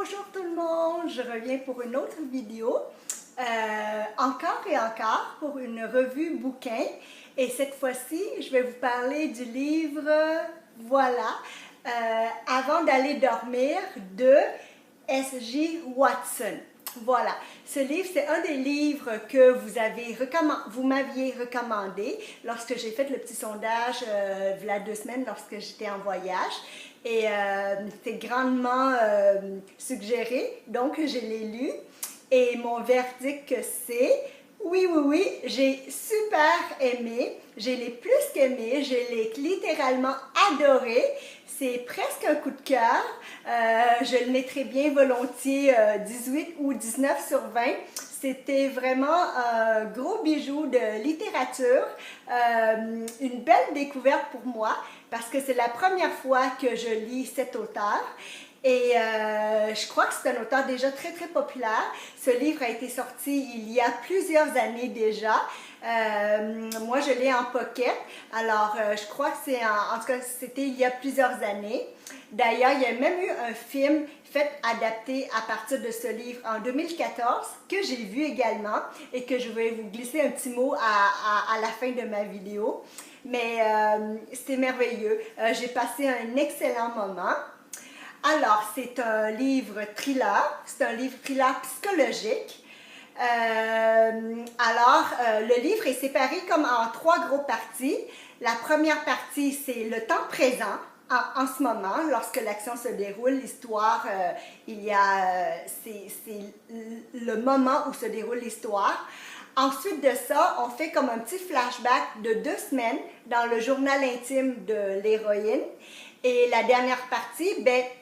Bonjour tout le monde, je reviens pour une autre vidéo, encore et encore pour une revue bouquin et cette fois-ci je vais vous parler du livre, voilà, Avant d'aller dormir de S.J. Watson. Voilà, ce livre, c'est un des livres que vous m'aviez recommandé lorsque j'ai fait le petit sondage il y a 2 semaines lorsque j'étais en voyage. Et c'était grandement suggéré, donc je l'ai lu. Et mon verdict, c'est oui, j'ai super aimé, je l'ai plus qu'aimé, je l'ai littéralement adoré. C'est presque un coup de cœur. Je le mettrais bien volontiers 18 ou 19 sur 20. C'était vraiment un gros bijou de littérature, une belle découverte pour moi parce que c'est la première fois que je lis cet auteur. Et je crois que c'est un auteur déjà très populaire. Ce livre a été sorti il y a plusieurs années déjà. Moi, je l'ai en pocket. Alors, je crois que en tout cas, c'était il y a plusieurs années. D'ailleurs, il y a même eu un film adapté à partir de ce livre en 2014 que j'ai vu également et que je vais vous glisser un petit mot à la fin de ma vidéo. Mais c'était merveilleux. J'ai passé un excellent moment. Alors, c'est un livre thriller, c'est un livre thriller psychologique. Le livre est séparé comme en 3 grosses parties. La première partie, c'est le temps présent, en ce moment, lorsque l'action se déroule, l'histoire, c'est le moment où se déroule l'histoire. Ensuite de ça, on fait comme un petit flashback de 2 semaines dans le journal intime de l'héroïne. Et la dernière partie,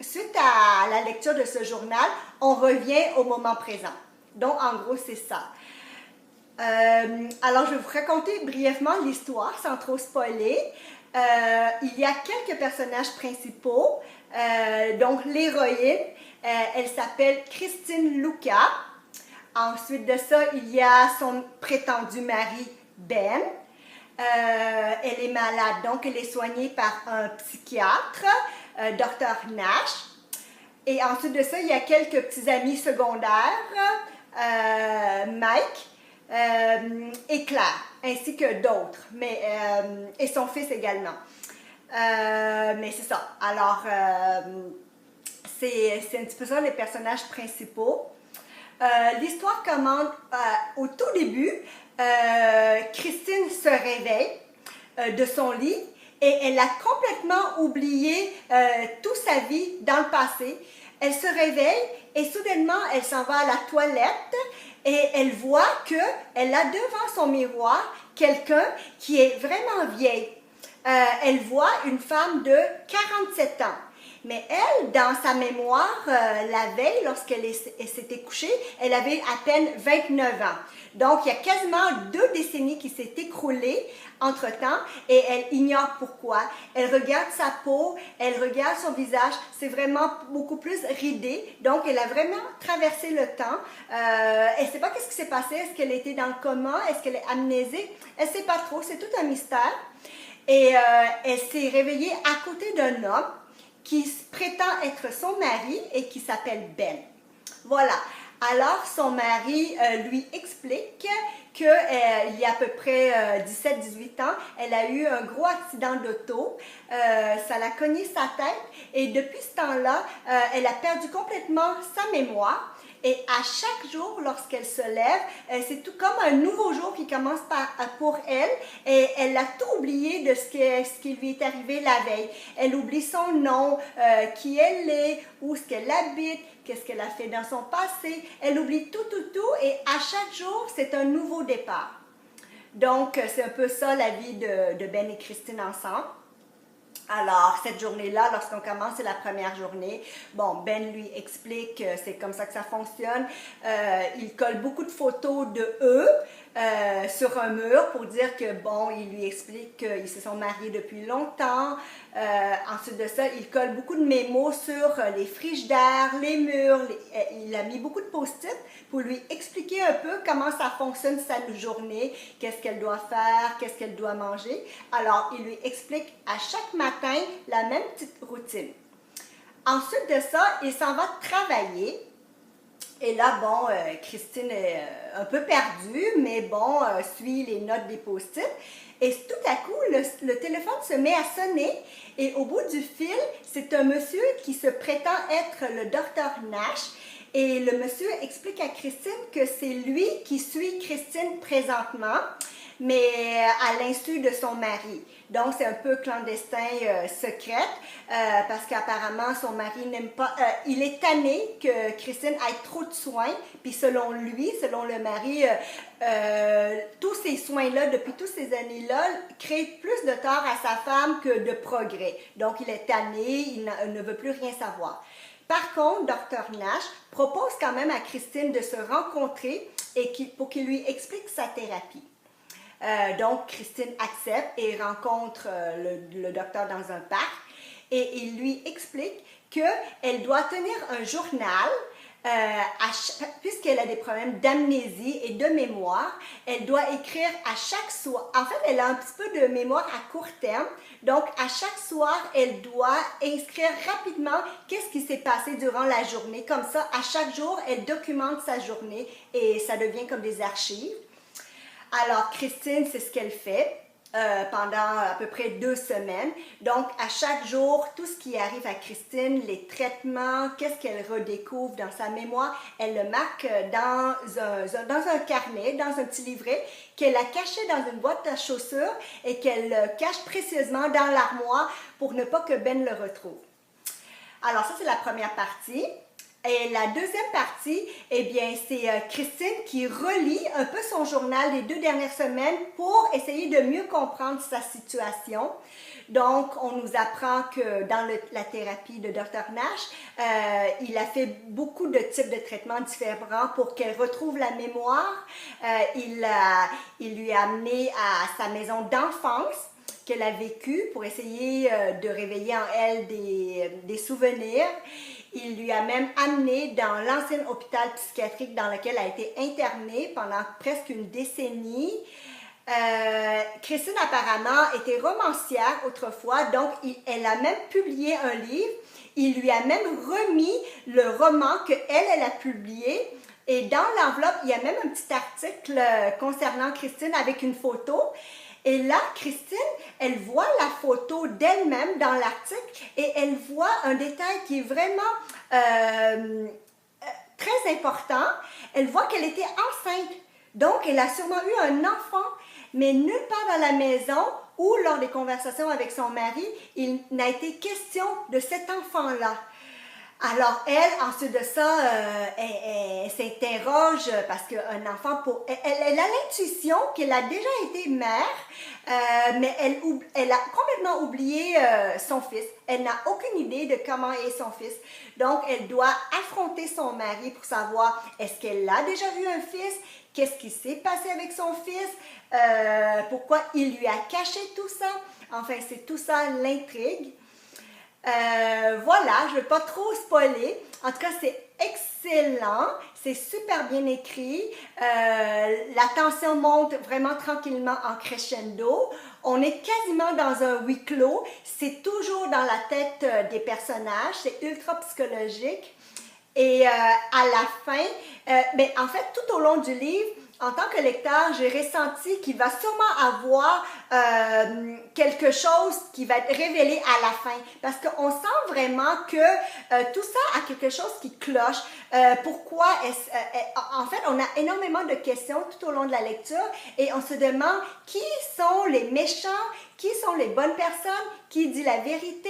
suite à la lecture de ce journal, on revient au moment présent. Donc, en gros, c'est ça. Alors, je vais vous raconter brièvement l'histoire sans trop spoiler. Il y a quelques personnages principaux. Donc, l'héroïne, elle s'appelle Christine Luca. Ensuite de ça, il y a son prétendu mari, Ben. Elle est malade, donc elle est soignée par un psychiatre, Dr. Nash. Et ensuite de ça, il y a quelques petits amis secondaires, Mike et Claire, ainsi que d'autres, et son fils également. Mais c'est ça. Alors, c'est un petit peu ça les personnages principaux. L'histoire commence au tout début. Christine se réveille de son lit et elle a complètement oublié toute sa vie dans le passé. Elle se réveille et soudainement elle s'en va à la toilette et elle voit qu'elle a devant son miroir quelqu'un qui est vraiment vieille. Elle voit une femme de 47 ans. Mais elle, dans sa mémoire, la veille, lorsqu'elle s'était couchée, elle avait à peine 29 ans. Donc, il y a quasiment 2 décennies qui s'est écroulées entre-temps et elle ignore pourquoi. Elle regarde sa peau, elle regarde son visage, c'est vraiment beaucoup plus ridé. Donc, elle a vraiment traversé le temps. Elle ne sait pas qu'est-ce qui s'est passé. Est-ce qu'elle était dans le coma? Est-ce qu'elle est amnésique? Elle ne sait pas trop. C'est tout un mystère. Et elle s'est réveillée à côté d'un homme qui prétend être son mari et qui s'appelle Ben. Voilà. Alors, son mari lui explique qu'il y a à peu près 17-18 ans, elle a eu un gros accident d'auto, ça l'a cogné sa tête et depuis ce temps-là, elle a perdu complètement sa mémoire. Et à chaque jour, lorsqu'elle se lève, c'est tout comme un nouveau jour qui commence pour elle. Et elle a tout oublié de ce qui lui est arrivé la veille. Elle oublie son nom, qui elle est, où est-ce qu'elle habite, qu'est-ce qu'elle a fait dans son passé. Elle oublie tout. Et à chaque jour, c'est un nouveau départ. Donc, c'est un peu ça la vie de Ben et Christine ensemble. Alors, cette journée-là, lorsqu'on commence, c'est la première journée. Bon, Ben lui explique que c'est comme ça que ça fonctionne. Il colle beaucoup de photos de eux sur un mur pour dire que, bon, il lui explique qu'ils se sont mariés depuis longtemps. Ensuite de ça, il colle beaucoup de mémos sur les frigidaires, les murs. Il a mis beaucoup de post-it pour lui expliquer un peu comment ça fonctionne sa journée, qu'est-ce qu'elle doit faire, qu'est-ce qu'elle doit manger. Alors, il lui explique à chaque matin la même petite routine. Ensuite de ça, il s'en va travailler. Et là, bon, Christine est un peu perdue, mais bon, suit les notes des post-it. Et tout à coup, le téléphone se met à sonner et au bout du fil, c'est un monsieur qui se prétend être le docteur Nash. Et le monsieur explique à Christine que c'est lui qui suit Christine présentement, mais à l'insu de son mari. Donc, c'est un peu clandestin, secrète, parce qu'apparemment, son mari n'aime pas... il est tanné que Christine ait trop de soins, puis selon lui, selon le mari, tous ces soins-là, depuis toutes ces années-là, créent plus de tort à sa femme que de progrès. Donc, il est tanné, il ne veut plus rien savoir. Par contre, Dr. Nash propose quand même à Christine de se rencontrer pour qu'il lui explique sa thérapie. Donc, Christine accepte et rencontre le docteur dans un parc et il lui explique qu'elle doit tenir un journal puisqu'elle a des problèmes d'amnésie et de mémoire. Elle doit écrire à chaque soir. En fait, elle a un petit peu de mémoire à court terme. Donc, à chaque soir, elle doit inscrire rapidement qu'est-ce qui s'est passé durant la journée. Comme ça, à chaque jour, elle documente sa journée et ça devient comme des archives. Alors, Christine, c'est ce qu'elle fait pendant à peu près 2 semaines. Donc, à chaque jour, tout ce qui arrive à Christine, les traitements, qu'est-ce qu'elle redécouvre dans sa mémoire, elle le marque dans un carnet, dans un petit livret qu'elle a caché dans une boîte à chaussures et qu'elle cache précieusement dans l'armoire pour ne pas que Ben le retrouve. Alors, ça, c'est la première partie. Et la deuxième partie, eh bien, c'est Christine qui relit un peu son journal des 2 dernières semaines pour essayer de mieux comprendre sa situation. Donc, on nous apprend que dans la thérapie de Dr. Nash, il a fait beaucoup de types de traitements différents pour qu'elle retrouve la mémoire. Il lui a amené à sa maison d'enfance qu'elle a vécue pour essayer de réveiller en elle des souvenirs. Il lui a même amené dans l'ancien hôpital psychiatrique dans lequel elle a été internée pendant presque une décennie. Christine apparemment était romancière autrefois, donc elle a même publié un livre. Il lui a même remis le roman qu'elle a publié. Et dans l'enveloppe, il y a même un petit article concernant Christine avec une photo. Et là, Christine, elle voit la photo d'elle-même dans l'article et elle voit un détail qui est vraiment très important. Elle voit qu'elle était enceinte. Donc, elle a sûrement eu un enfant, mais nulle part dans la maison ou lors des conversations avec son mari, il n'a été question de cet enfant-là. Alors, elle, ensuite de ça, elle s'interroge parce qu'un enfant, elle a l'intuition qu'elle a déjà été mère, mais elle a complètement oublié son fils. Elle n'a aucune idée de comment est son fils. Donc, elle doit affronter son mari pour savoir est-ce qu'elle a déjà vu un fils, qu'est-ce qui s'est passé avec son fils, pourquoi il lui a caché tout ça. Enfin, c'est tout ça l'intrigue. Voilà, je ne vais pas trop spoiler. En tout cas, c'est excellent. C'est super bien écrit. La tension monte vraiment tranquillement en crescendo. On est quasiment dans un huis clos. C'est toujours dans la tête des personnages. C'est ultra psychologique. Et à la fin, en fait, tout au long du livre, en tant que lecteur, j'ai ressenti qu'il va sûrement avoir quelque chose qui va être révélé à la fin. Parce qu'on sent vraiment que tout ça a quelque chose qui cloche. Pourquoi en fait, on a énormément de questions tout au long de la lecture et on se demande qui sont les méchants, qui sont les bonnes personnes, qui dit la vérité,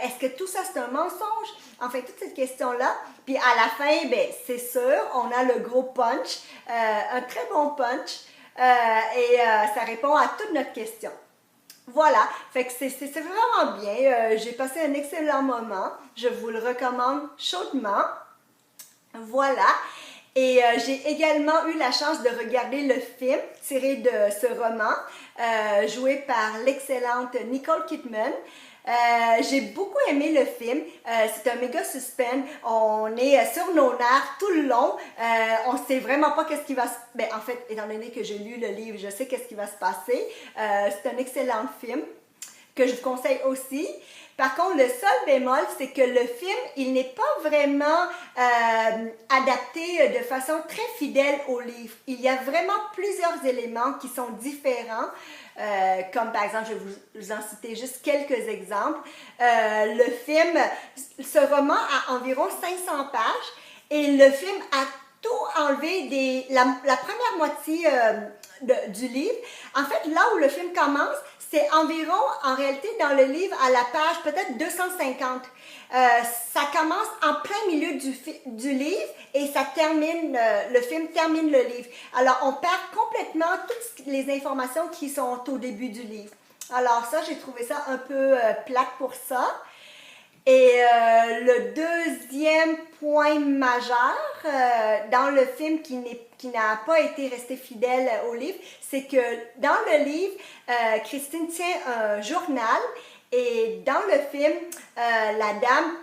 est-ce que tout ça c'est un mensonge? Enfin, toutes ces questions-là. Puis à la fin, c'est sûr, on a le gros punch, un très bon punch, et ça répond à toutes nos questions. Voilà, fait que c'est vraiment bien. J'ai passé un excellent moment. Je vous le recommande chaudement. Voilà. Et j'ai également eu la chance de regarder le film tiré de ce roman, joué par l'excellente Nicole Kidman. J'ai beaucoup aimé le film. C'est un méga suspense. On est sur nos nerfs tout le long. On ne sait vraiment pas qu'est-ce qui va se... en fait, étant donné que j'ai lu le livre, je sais qu'est-ce qui va se passer. C'est un excellent film que je vous conseille aussi. Par contre, le seul bémol, c'est que le film, il n'est pas vraiment adapté de façon très fidèle au livre. Il y a vraiment plusieurs éléments qui sont différents, comme par exemple, je vais vous en citer juste quelques exemples. Le film, ce roman a environ 500 pages et le film a tout enlevé la première moitié du livre. En fait, là où le film commence, c'est environ, en réalité, dans le livre, à la page peut-être 250. Ça commence en plein milieu du livre et ça termine, le film termine le livre. Alors, on perd complètement toutes les informations qui sont au début du livre. Alors ça, j'ai trouvé ça un peu plate pour ça. Et le deuxième point majeur dans le film qui n'a pas été resté fidèle au livre, c'est que dans le livre, Christine tient un journal et dans le film, la dame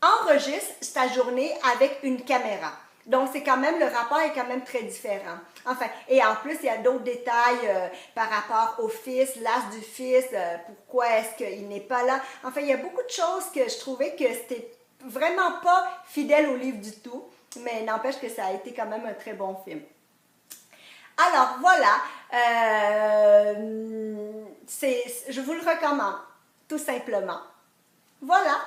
enregistre sa journée avec une caméra. Donc, c'est quand même, le rapport est quand même très différent. Enfin, et en plus, il y a d'autres détails par rapport au fils, l'âge du fils, pourquoi est-ce qu'il n'est pas là. Enfin, il y a beaucoup de choses que je trouvais que c'était vraiment pas fidèle au livre du tout, mais n'empêche que ça a été quand même un très bon film. Alors, voilà, je vous le recommande, tout simplement. Voilà,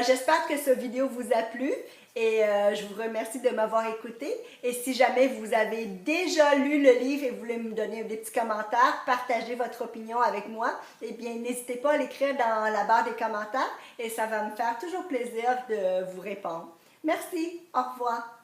j'espère que cette vidéo vous a plu et je vous remercie de m'avoir écouté. Et si jamais vous avez déjà lu le livre et vous voulez me donner des petits commentaires, partagez votre opinion avec moi, eh bien n'hésitez pas à l'écrire dans la barre des commentaires et ça va me faire toujours plaisir de vous répondre. Merci, au revoir.